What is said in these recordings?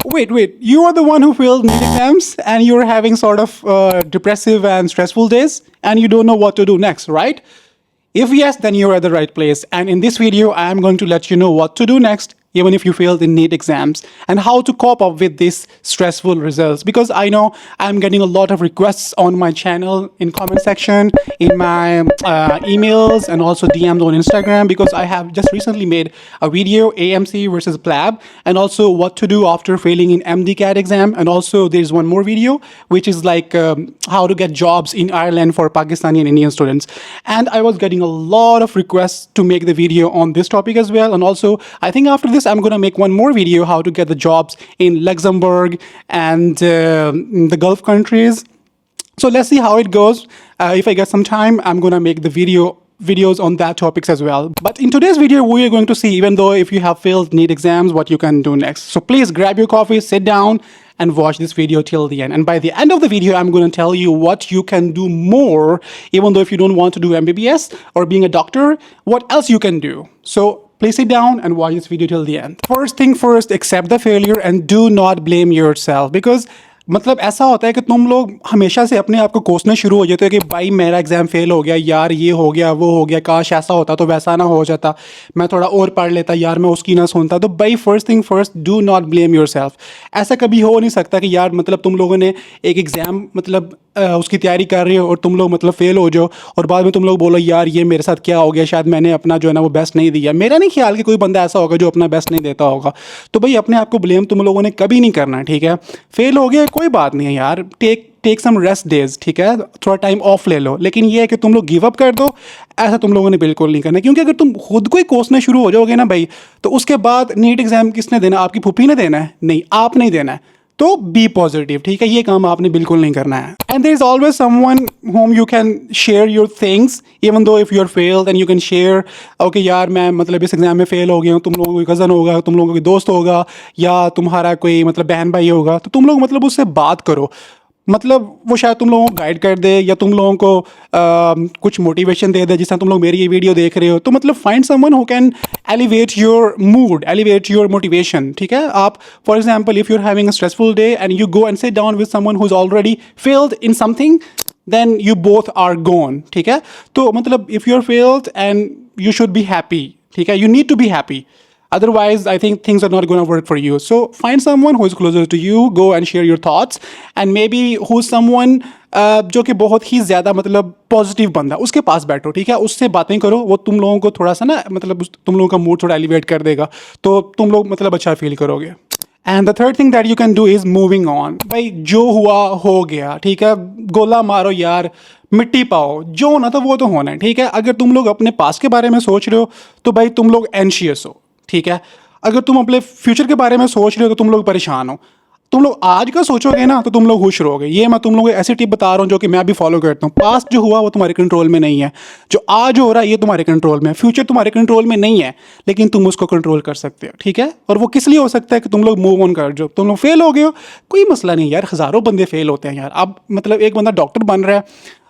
Wait, you are the one who failed NEET exams and you're having sort of depressive and stressful days and you don't know what to do next, right? If yes, then you're at the right place. And in this video, I am going to let you know what to do next, even if you failed in NEET exams, and how to cope up with these stressful results. Because I know I'm getting a lot of requests on my channel, in comment section, in my emails, and also DMs on Instagram, because I have just recently made a video, AMC versus PLAB, and also what to do after failing in MD-CAT exam. And also there's one more video, which is like how to get jobs in Ireland for Pakistani and Indian students. And I was getting a lot of requests to make the video on this topic as well. And also, I think after this, I'm going to make one more video how to get the jobs in Luxembourg and the Gulf countries. So let's see how it goes. If I get some time, I'm going to make the videos on that topics as well. But in today's video, we are going to see, even though if you have failed NEET exams, what you can do next. So please grab your coffee, sit down, and watch this video till the end. And by the end of the video, I'm going to tell you what you can do more, even though if you don't want to do MBBS or being a doctor, what else you can do. So please sit down and watch this video till the end. First thing first, accept the failure and do not blame yourself, because मतलब ऐसा होता है कि तुम लोग हमेशा से अपने आप को कोसना शुरू हो जाते हो कि भाई मेरा एग्ज़ाम फेल हो गया, यार ये हो गया, वो हो गया, काश ऐसा होता तो वैसा ना हो जाता, मैं थोड़ा और पढ़ लेता, यार मैं उसकी ना सुनता। तो भाई first thing first, do not blame yourself. ऐसा कभी हो नहीं सकता कि यार मतलब तुम लोगों ने एक एग्ज़ाम मतलब उसकी तैयारी कर रहे हो और तुम लोग मतलब फेल हो जाओ और बाद में तुम लोग बोलो यार ये मेरे साथ क्या हो गया, शायद मैंने अपना जो है ना वो बेस्ट नहीं दिया। मेरा नहीं ख्याल कि कोई बंदा ऐसा होगा जो अपना बेस्ट नहीं देता होगा। तो भाई अपने आप को ब्लेम तुम लोगों ने कभी नहीं करना, ठीक है? फेल हो गया कोई बात नहीं है यार, टेक सम रेस्ट डेज, ठीक है? थोड़ा टाइम ऑफ ले लो। लेकिन ये है कि तुम लोग गिव अप कर दो, ऐसा तुम लोगों ने बिल्कुल नहीं करना। क्योंकि अगर तुम खुद को ही कोसना शुरू हो जाओगे ना भाई, तो उसके बाद नीट एग्जाम किसने देना? आपकी फूफी ने देना है? नहीं, आप नहीं देना है। तो बी पॉजिटिव, ठीक है? ये काम आपने बिल्कुल नहीं करना है। And there is always someone whom you can share your things, even though if you are failed and you can share, okay यार मैं मतलब इस एग्जाम में फेल हो गया हूँ, तुम लोगों को कोई कज़न होगा, तुम लोगों को कोई दोस्त होगा, या तुम्हारा कोई मतलब बहन भाई होगा, तो तुम लोग मतलब उससे बात करो। मतलब वो शायद तुम लोगों को गाइड कर दे या तुम लोगों को कुछ मोटिवेशन दे दे, जिस तरह तुम लोग मेरी ये वीडियो देख रहे हो। तो मतलब find someone who can elevate your mood, elevate your motivation, ठीक है? आप for example if you are having a stressful day and you go and sit down with someone who is already failed in something, then you both are gone, ठीक है? तो मतलब if you are failed and you should be happy, ठीक है? You need to be happy. Otherwise, I think things are not going to work for you. So find someone who is closer to you, go and share your thoughts, and maybe who's someone जो कि बहुत ही ज़्यादा मतलब positive बंदा, उसके पास बैठो, ठीक है? उससे बातें करो, वो तुम लोगों को थोड़ा सा ना मतलब तुम लोगों का मूड थोड़ा एलिवेट कर देगा, तो तुम लोग मतलब अच्छा फील करोगे। And the third thing that you can do is moving on. भाई जो हुआ हो गया, ठीक है? गोला मारो यार, मिट्टी पाओ, जो होना था वो तो होना है, ठीक है? अगर तुम लोग अपने पास के बारे में सोच रहे हो तो भाई तुम लोग एंशियस हो, ठीक है? अगर तुम अपने फ्यूचर के बारे में सोच रहे हो तो तुम लोग परेशान हो। तुम लोग आज का सोचोगे ना तो तुम लोग खुश रहोगे। ये मैं तुम लोगों को ऐसी टिप बता रहा हूँ जो कि मैं भी फॉलो करता हूँ। पास्ट जो हुआ वो तुम्हारे कंट्रोल में नहीं है, जो आज हो रहा है ये तुम्हारे कंट्रोल में है। फ्यूचर तुम्हारे कंट्रोल में नहीं है, लेकिन तुम उसको कंट्रोल कर सकते हो, ठीक है? और वो किस लिए हो सकता है कि तुम लोग मूव ऑन कर जाओ। तुम लोग फेल हो गए हो, कोई मसला नहीं यार, हज़ारों बंदे फेल होते हैं यार। अब मतलब एक बंदा डॉक्टर बन रहा है,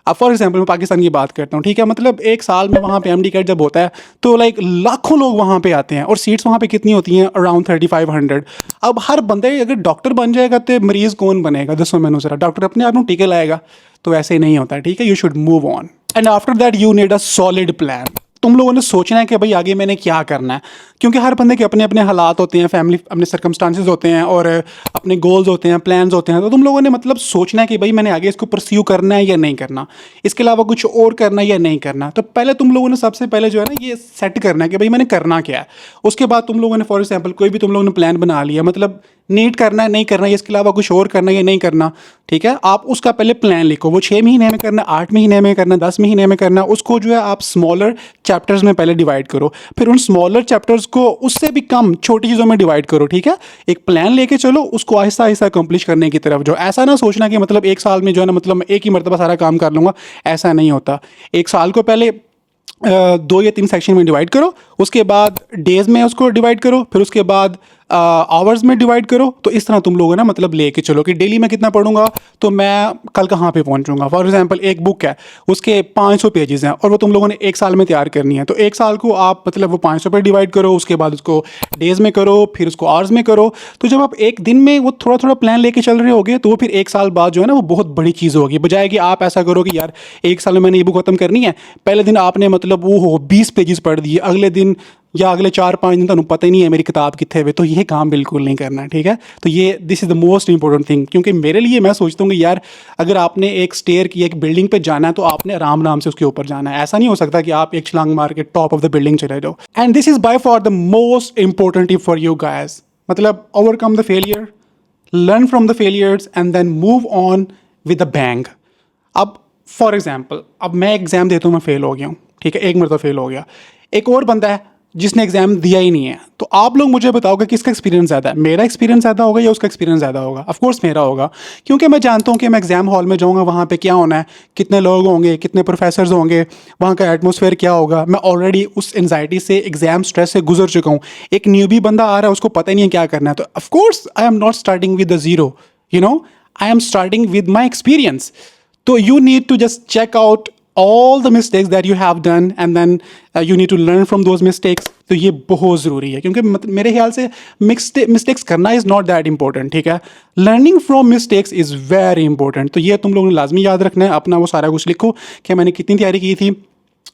अब फॉर एग्जाम्पल मैं पाकिस्तान की बात करता हूँ, ठीक है? मतलब एक साल में वहाँ पे MD-CAT जब होता है तो लाइक लाखों लोग वहाँ पे आते हैं, और सीट्स वहाँ पे कितनी होती हैं? अराउंड 3500। अब हर बंदे अगर डॉक्टर बन जाएगा तो मरीज़ कौन बनेगा? दसो मैनू ज़रा, डॉक्टर अपने आप को टीके लाएगा? तो ऐसे ही नहीं होता है, ठीक है? You should move on, and after that you need a solid plan. तुम लोगों ने सोचना है कि भाई आगे मैंने क्या करना है, क्योंकि हर बंदे के अपने अपने हालात होते हैं, फैमिली अपने सर्कमस्टांसेस होते हैं, और अपने गोल्स होते हैं, प्लान्स होते हैं। तो तुम लोगों ने मतलब सोचना है कि भाई मैंने आगे इसको परस्यू करना है या नहीं करना, इसके अलावा कुछ और करना है या नहीं करना। तो पहले तुम लोगों ने सबसे पहले जो है ना ये सेट करना है कि भाई मैंने करना क्या है। उसके बाद तुम लोगों ने फॉर एग्जाम्पल कोई भी तुम लोगों ने प्लान बना लिया, मतलब नीट करना है नहीं करना है, इसके अलावा कुछ और करना है या नहीं करना, ठीक है? आप उसका पहले प्लान लिखो। वो 6 महीने में करना, 8 महीने में करना, 10 महीने में करना, उसको जो है आप स्मॉलर चैप्टर्स में पहले डिवाइड करो। फिर उन स्मॉलर चैप्टर्स को उससे भी कम छोटी चीज़ों में डिवाइड करो, ठीक है? एक प्लान लेके चलो, उसको आहिस्ता आहिस्ता अकम्प्लिश करने की तरफ। जो ऐसा ना सोचना कि मतलब एक साल में जो है ना मतलब एक ही मरतबा सारा काम कर लूँगा, ऐसा नहीं होता। एक साल को पहले 2 या 3 सेक्शन में डिवाइड करो, उसके बाद डेज़ में उसको डिवाइड करो, फिर उसके बाद आवर्स में डिवाइड करो, तो इस तरह तुम लोग ना मतलब लेके चलो कि डेली मैं कितना पढ़ूंगा तो मैं कल कहाँ पे पहुंचूंगा। फॉर एग्जांपल एक बुक है, उसके 500 पेजेस हैं और वो तुम लोगों ने एक साल में तैयार करनी है, तो एक साल को आप मतलब वो 500 पे डिवाइड करो, उसके बाद उसको डेज में करो, फिर उसको आवर्स में करो। तो जब आप एक दिन में वो थोड़ा थोड़ा प्लान लेके चल रहे होगे तो वो फिर एक साल बाद जो है ना वो बहुत बड़ी चीज़ होगी, बजाय कि आप ऐसा करो कि यार एक साल में मैंने ये बुक खत्म करनी है, पहले दिन आपने मतलब वो हो 20 पेजेस पढ़ दिए, अगले दिन या अगले 4-5 दिन तुम पता ही नहीं है मेरी किताब कितने हुए, तो ये काम बिल्कुल नहीं करना है, ठीक है। तो ये this is the most important thing, क्योंकि मेरे लिए मैं सोचता हूँ कि यार अगर आपने एक स्टेयर की एक बिल्डिंग पे जाना है तो आपने आराम आराम से उसके ऊपर जाना है, ऐसा नहीं हो सकता कि आप एक छलांग मार के टॉप ऑफ द बिल्डिंग चले जाओ। And this is by far the most important tip for you guys, मतलब overcome the failure, learn from the failures and then move on with a bang. अब फॉर एग्जाम्पल, अब मैं exam देता हूँ, मैं fail हो गया हूँ, ठीक है, एक मरतबा फेल हो गया, एक और बंदा है जिसने एग्जाम दिया ही नहीं है, तो आप लोग मुझे बताओगे किसका एक्सपीरियंस ज़्यादा है, मेरा एक्सपीरियंस ज़्यादा होगा या उसका एक्सपीरियंस ज़्यादा होगा? ऑफ कोर्स मेरा होगा, क्योंकि मैं जानता हूँ कि मैं एग्जाम हॉल में जाऊँगा, वहाँ पे क्या होना है, कितने लोग होंगे, कितने प्रोफेसर्स होंगे, वहाँ का एटमोसफेयर क्या होगा। मैं ऑलरेडी उस एनजाइटी से, एग्जाम स्ट्रेस से गुजर चुका हूँ। एक न्यूबी बंदा आ रहा है, उसको पता ही नहीं है क्या करना है, तो of course I am not starting with the zero, you know, I am starting with my experience. तो you need to just check out all the mistakes that you have done and then you need to learn from those mistakes। तो ये बहुत ज़रूरी है, क्योंकि मेरे ख्याल से मिस्टेक्स करना इज़ नॉट दैट इंपॉर्टेंट, ठीक है, learning from mistakes is very important. तो ये तुम लोगों ने लाजमी याद रखना है, अपना वो सारा कुछ लिखो कि मैंने कितनी तैयारी की थी,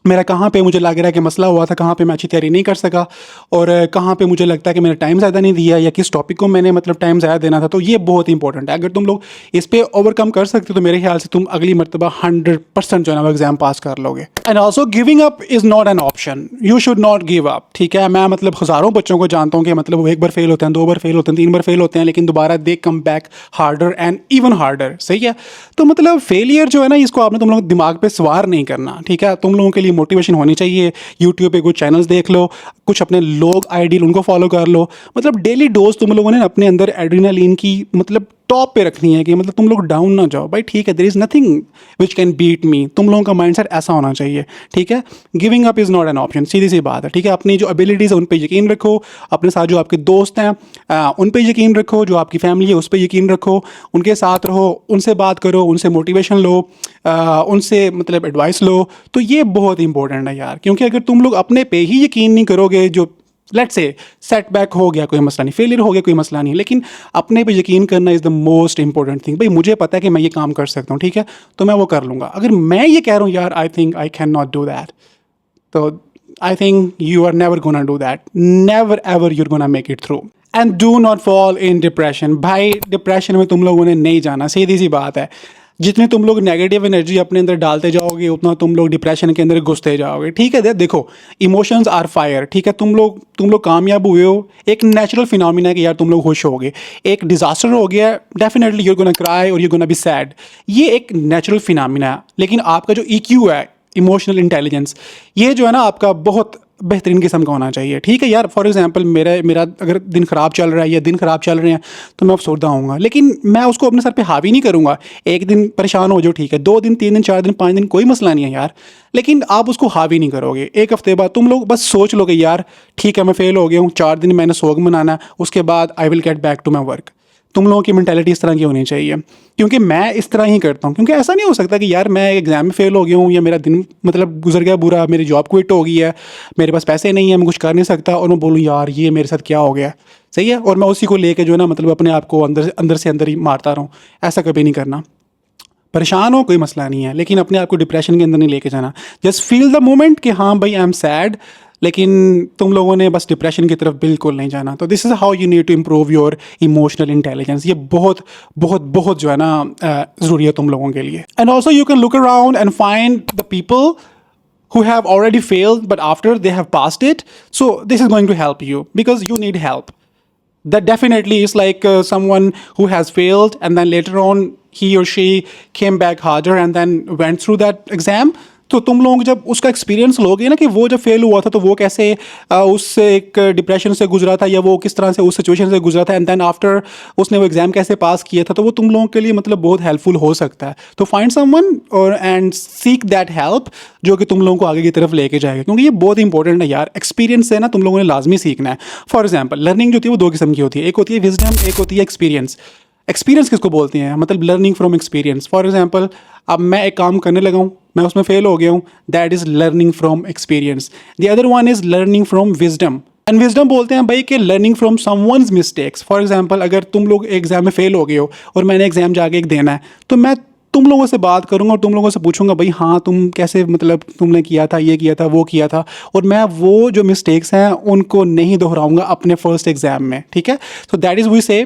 मेरा कहाँ पे मुझे लग रहा है कि मसला हुआ था, कहाँ पे मैं अच्छी तैयारी नहीं कर सका, और कहाँ पे मुझे लगता है कि मैंने टाइम ज़्यादा नहीं दिया, या किस टॉपिक को मैंने मतलब टाइम ज़्यादा देना था। तो ये बहुत इंपॉर्टेंट है, अगर तुम लोग इस पर ओवरकम कर सकते हो तो मेरे ख्याल से तुम अगली मरतबा 100% जो है ना वो एग्जाम पास कर लोगे। And also giving up is not an option, you should not give up, ठीक है। मैं मतलब हज़ारों बच्चों को जानता हूँ कि मतलब वो एक बार फेल होते हैं, 2 बार फेल होते हैं, 3 बार फेल होते हैं, लेकिन दोबारा they come back harder and even harder, सही है। तो मतलब फेलियर जो है ना, इसको आपने तुम लोग दिमाग पे सवार नहीं करना, ठीक है। तुम लोगों के लिए मोटिवेशन होनी चाहिए, यूट्यूब पे कुछ चैनल्स देख लो, कुछ अपने लोग आइडियल उनको फॉलो कर लो, मतलब डेली डोज तुम लोगों ने अपने अंदर एड्रेनालिन की मतलब टॉप पे रखनी है कि मतलब तुम लोग डाउन ना जाओ भाई, ठीक है। There is nothing which can beat me, तुम लोगों का माइंडसेट ऐसा होना चाहिए, ठीक है। Giving up is not an option, सीधी सी बात है, ठीक है। अपनी जो एबिलिटीज़ है उन पर यकीन रखो, अपने साथ जो आपके दोस्त हैं उन पर यकीन रखो, जो आपकी फैमिली है उस पर यकीन रखो, उनके साथ रहो, उनसे बात करो, उनसे मोटिवेशन लो, उनसे मतलब एडवाइस लो। तो ये बहुत इंपॉर्टेंट है यार, क्योंकि अगर तुम लोग अपने पे ही यकीन नहीं करोगे, जो लेट्स से सेटबैक हो गया कोई मसला नहीं, फेलियर हो गया कोई मसला नहीं, लेकिन अपने पे यकीन करना is the most important thing. भाई मुझे पता है कि मैं ये काम कर सकता हूँ, ठीक है, तो मैं वो कर लूँगा। अगर मैं ये कह रहा हूँ यार I think I can not do that, तो I think you are never gonna do that, never ever you're gonna make it through. And do not fall in depression, भाई डिप्रेशन में तुम लोगों ने नहीं जाना, सीधी सी बात है। जितनी तुम लोग नेगेटिव एनर्जी अपने अंदर डालते जाओगे उतना तुम लोग डिप्रेशन के अंदर घुसते जाओगे, ठीक है। देखो इमोशंस आर फायर, ठीक है। तुम लोग कामयाब हुए हो, एक नेचुरल फिनोमिना है कि यार तुम लोग खुश हो गए, एक डिजास्टर हो गया, डेफिनेटली यूर गोना क्राई और यूर गोना बी सैड, ये एक नेचुरल फिनोमिना है। लेकिन आपका जो EQ है, इमोशनल इंटेलिजेंस, ये जो है ना आपका बहुत बेहतरीन किस्म का होना चाहिए, ठीक है यार। फॉर एग्जांपल मेरा अगर दिन ख़राब चल रहा है या दिन ख़राब चल रहे हैं तो मैं अफसरदा होऊंगा, लेकिन मैं उसको अपने सर पे हावी नहीं करूंगा। एक दिन परेशान हो जाओ, ठीक है, 2 दिन 3 दिन 4 दिन 5 दिन कोई मसला नहीं है यार, लेकिन आप उसको हावी नहीं करोगे। एक हफ्ते बाद तुम लोग बस सोच लो कि यार ठीक है मैं फेल हो गया हूँ, 4 दिन मैंने सोग मनाना, उसके बाद I will get back to my work. तुम लोगों की मेंटालिटी इस तरह की होनी चाहिए, क्योंकि मैं इस तरह ही करता हूँ। क्योंकि ऐसा नहीं हो सकता कि यार मैं एग्जाम में फेल हो गया हूँ या मेरा दिन मतलब गुजर गया बुरा, मेरी जॉब क्विट हो गई है, मेरे पास पैसे नहीं है, मैं कुछ कर नहीं सकता, और मैं बोलूँ यार ये मेरे साथ क्या हो गया, सही है, और मैं उसी को लेके जो है ना मतलब अपने आप को अंदर से अंदर ही मारता रहूँ। ऐसा कभी नहीं करना। परेशान हो कोई मसला नहीं है, लेकिन अपने आप को डिप्रेशन के अंदर नहीं लेके जाना। जस्ट फील द मोमेंट कि हाँ भाई आई एम सैड, लेकिन तुम लोगों ने बस डिप्रेशन की तरफ बिल्कुल नहीं जाना। तो this is how you need to improve your emotional intelligence. ये बहुत बहुत बहुत जो है ना ज़रूरी है तुम लोगों के लिए। And also you can look around and find the people who have already failed but after they have passed it, so this is going to help you because you need help. That definitely is like someone who has failed and then later on he or she came back harder and then went through that exam. तो तुम लोग जब उसका experience लोगे ना कि वो जब फेल हुआ था तो वो कैसे उससे एक डिप्रेशन से गुजरा था या वो किस तरह से उस सिचुएशन से गुजरा था, एंड देन आफ्टर उसने वो एग्जाम कैसे पास किया था, तो वो तुम लोगों के लिए मतलब बहुत हेल्पफुल हो सकता है। तो फाइंड समवन और एंड सीक दैट हेल्प जो कि तुम लोगों को आगे की तरफ लेके जाएगा, क्योंकि ये बहुत इंपॉर्टेंट है यार। एक्सपीरियंस से ना तुम लोगों ने लाजमी सीखना है। फॉर एग्जाम्पल लर्निंग जो होती है वो दो किस्म की होती है, एक होती है विजडम, एक होती है एक्सपीरियंस। एक्सपीरियंस किसको बोलते हैं, मतलब learning from experience. For example अब मैं एक काम करने लगा हूँ, मैं उसमें फेल हो गया हूँ, that is learning from experience. The other one is learning from wisdom. And wisdom बोलते हैं भाई कि learning from someone's mistakes. For example अगर तुम लोग एग्जाम में फेल हो गए हो और मैंने एग्जाम जाके एक देना है, तो मैं तुम लोगों से बात करूंगा और तुम लोगों से पूछूंगा भाई हाँ तुम कैसे, मतलब तुमने किया था, ये किया था, वो किया था, और मैं वो जो मिस्टेक्स हैं उनको नहीं दोहराऊंगा अपने फर्स्ट एग्जाम में, ठीक है। सो दैट इज़ वी से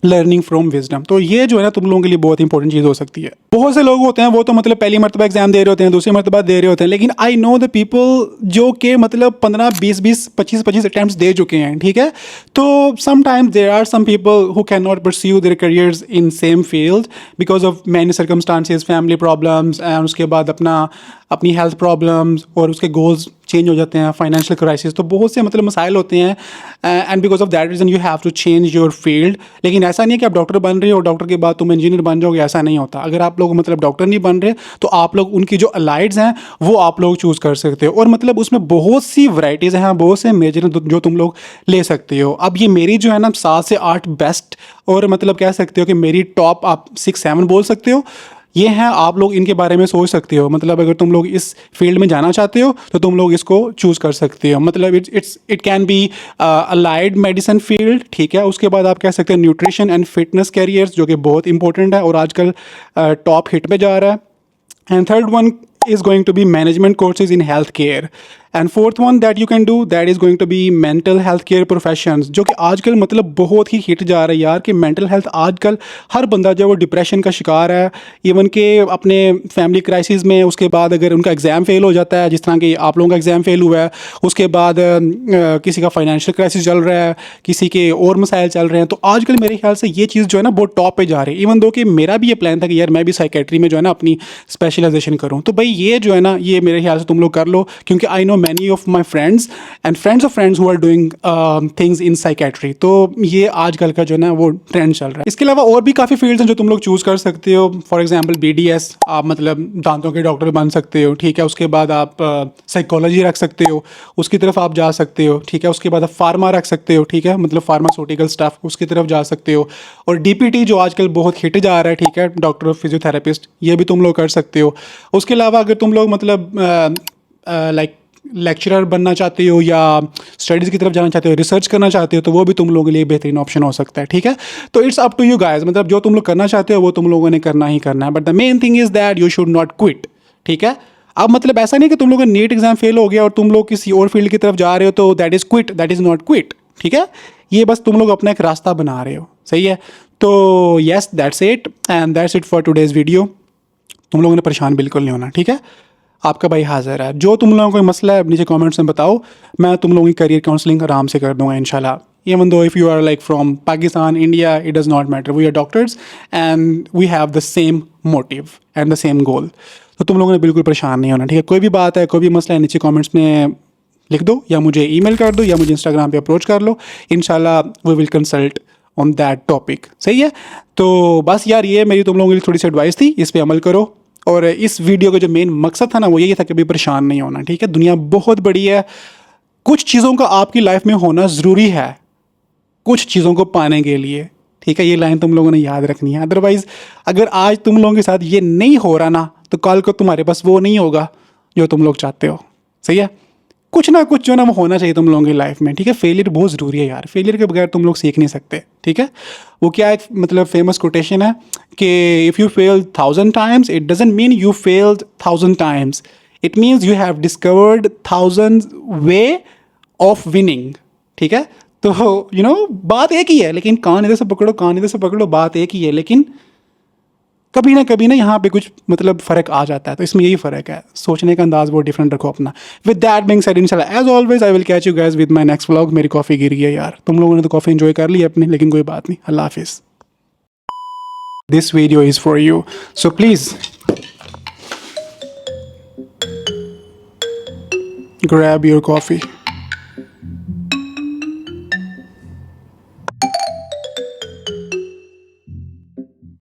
लर्निंग फ्रॉम विजडम। तो ये जो है ना तुम लोगों के लिए बहुत इंपॉर्टेंट चीज़ हो सकती है। बहुत से लोग होते हैं वो तो मतलब पहली मरतबा एग्जाम दे रहे होते हैं, दूसरी मरतबा दे रहे होते हैं, लेकिन आई नो द पीपल जो कि मतलब 15-20-25 अटैम्प्ट्स दे चुके हैं, ठीक है। तो sometimes there are some people who can not pursue their careers in same field because of many circumstances, family problems, and उसके बाद अपनी हेल्थ प्रॉब्लम्स, और उसके गोल्स चेंज हो जाते हैं, फाइनेंशियल क्राइसिस, तो बहुत से मतलब मसाइल होते हैं, and because of that reason you have to change your field. लेकिन ऐसा नहीं है कि आप डॉक्टर बन रहे हो और डॉक्टर के बाद तुम इंजीनियर बन जाओगे, ऐसा नहीं होता। अगर आप लोग मतलब डॉक्टर नहीं बन रहे तो आप लोग उनकी जो अलाइड्स हैं वो आप लोग चूज़ कर सकते हो, और मतलब उसमें बहुत सी वैराइटीज़ हैं, बहुत से मेजर जो तुम लोग ले सकते हो। अब ये मेरी जो है ना 7 से 8 बेस्ट, और मतलब कह सकते हो कि मेरी टॉप आप 6-7 बोल सकते हो, ये हैं। आप लोग इनके बारे में सोच सकते हो, मतलब अगर तुम लोग इस फील्ड में जाना चाहते हो तो तुम लोग इसको चूज़ कर सकते हो। मतलब it can be allied medicine field, ठीक है। उसके बाद आप कह सकते हैं न्यूट्रिशन एंड फिटनेस कैरियर्स, जो कि बहुत इंपॉर्टेंट है और आजकल टॉप हिट पे जा रहा है। And third one is going to be management courses in healthcare, and fourth one that you can do that is going to be mental health care professions, जो कि आजकल मतलब बहुत ही हिट जा रहा है यार कि मेंटल हेल्थ आजकल हर बंदा जो है वो डिप्रेशन का शिकार है, इवन के अपने फैमिली क्राइसिस में। उसके बाद अगर उनका एग्ज़ाम फेल हो जाता है, जिस तरह कि आप लोगों का एग्ज़ाम फेल हुआ है, उसके बाद किसी का फाइनेंशियल क्राइसिस चल रहा है, किसी के और मसाइल चल रहे हैं, तो आजकल मेरे ख्याल से ये चीज़ जो है ना बहुत टॉप पे जा रही है। इवन दो कि मेरा भी ये प्लान था कि यार मैं भी साइकेट्री में जो है ना अपनी स्पेशलाइजेशन करूँ, तो भाई ये जो है ना ये मेरे ख्याल से तुम लोग कर लो, क्योंकि I know many of my friends and friends of friends who are doing things in psychiatry. तो ये आजकल का जो है ना वो ट्रेंड चल रहा है। इसके अलावा और भी काफ़ी फील्ड्स हैं जो तुम लोग चूज़ कर सकते हो। फॉर एग्जाम्पल BDS, आप मतलब दांतों के डॉक्टर बन सकते हो, ठीक है। उसके बाद आप साइकोलॉजी रख सकते हो, उसकी तरफ आप जा सकते हो, ठीक है। उसके बाद आप फार्मा रख सकते हो, ठीक है, मतलब फार्मास्यूटिकल स्टफ, उसकी तरफ जा सकते हो। और DPT जो आजकल बहुत हिट जा रहा है, ठीक है, डॉक्टर ऑफ फिजियोथेरेपिस्ट, ये भी तुम लोग कर सकते हो। उसके अलावा अगर तुम लोग मतलब लाइक लेक्चरर बनना चाहते हो या स्टडीज़ की तरफ जाना चाहते हो, रिसर्च करना चाहते हो, तो वो भी तुम लोगों के लिए बेहतरीन ऑप्शन हो सकता है, ठीक है। तो it's up to you guys, मतलब जो तुम लोग करना चाहते हो वो तुम लोगों ने करना ही करना है, but the main thing is that you should not quit, ठीक है। अब मतलब ऐसा नहीं कि तुम लोग का नीट एग्जाम फेल हो गया और तुम लोग किसी और फील्ड की तरफ जा रहे हो तो that is quit, that is not quit, ठीक है। ये बस तुम लोग अपना एक रास्ता बना रहे हो, सही है। तो yes that's it, and that's it for today's video. तुम लोगों ने परेशान बिल्कुल नहीं होना, ठीक है। आपका भाई हाजिर है। जो तुम लोगों को मसला है नीचे कमेंट्स में बताओ, मैं तुम लोगों की करियर काउंसलिंग आराम से कर दूंगा इंशाल्लाह। Even though if you are like from Pakistan, India, it does not matter. We are doctors and we have the same motive and the same goal. तो तुम लोगों ने बिल्कुल परेशान नहीं होना, ठीक है। कोई भी बात है, कोई भी मसला है, नीचे कमेंट्स में लिख दो या मुझे ईमेल कर दो या मुझे इंस्टाग्राम पे अप्रोच कर लो। इंशाल्लाह we will consult on that topic, सही है। तो बस यार ये मेरी तुम लोगों के लिए थोड़ी सी एडवाइस थी, इस पर अमल करो। और इस वीडियो का जो मेन मकसद था ना वो यही था कि कभी परेशान नहीं होना, ठीक है। दुनिया बहुत बड़ी है, कुछ चीज़ों का आपकी लाइफ में होना ज़रूरी है कुछ चीज़ों को पाने के लिए, ठीक है। ये लाइन तुम लोगों ने याद रखनी है, अदरवाइज़ अगर आज तुम लोगों के साथ ये नहीं हो रहा ना तो कल को तुम्हारे पास वो नहीं होगा जो तुम लोग चाहते हो, सही है। कुछ ना कुछ जो ना वो होना चाहिए तुम लोगों की लाइफ में, ठीक है। फेलियर बहुत ज़रूरी है यार, फेलियर के बगैर तुम लोग सीख नहीं सकते, ठीक है। वो क्या एक मतलब फेमस कोटेशन है कि if you fail 1000 times it doesn't mean you failed 1000 times, it means you have discovered 1000 way of winning, ठीक है। तो बात एक ही है, लेकिन कान इधर से पकड़ो, कान इधर से पकड़ो, बात एक ही है, लेकिन कभी ना यहाँ पे कुछ मतलब फ़र्क आ जाता है। तो इसमें यही फ़र्क है, सोचने का अंदाज़ बहुत डिफरेंट रखो अपना। विद दैट बीइंग सेड, इंशाल्लाह as always I will catch you guys with my next vlog. मेरी कॉफ़ी गिर गई है यार, तुम लोगों ने तो कॉफ़ी एंजॉय कर ली अपनी, लेकिन कोई बात नहीं। अल्लाह हाफिज़। This video is for you, so please grab your coffee.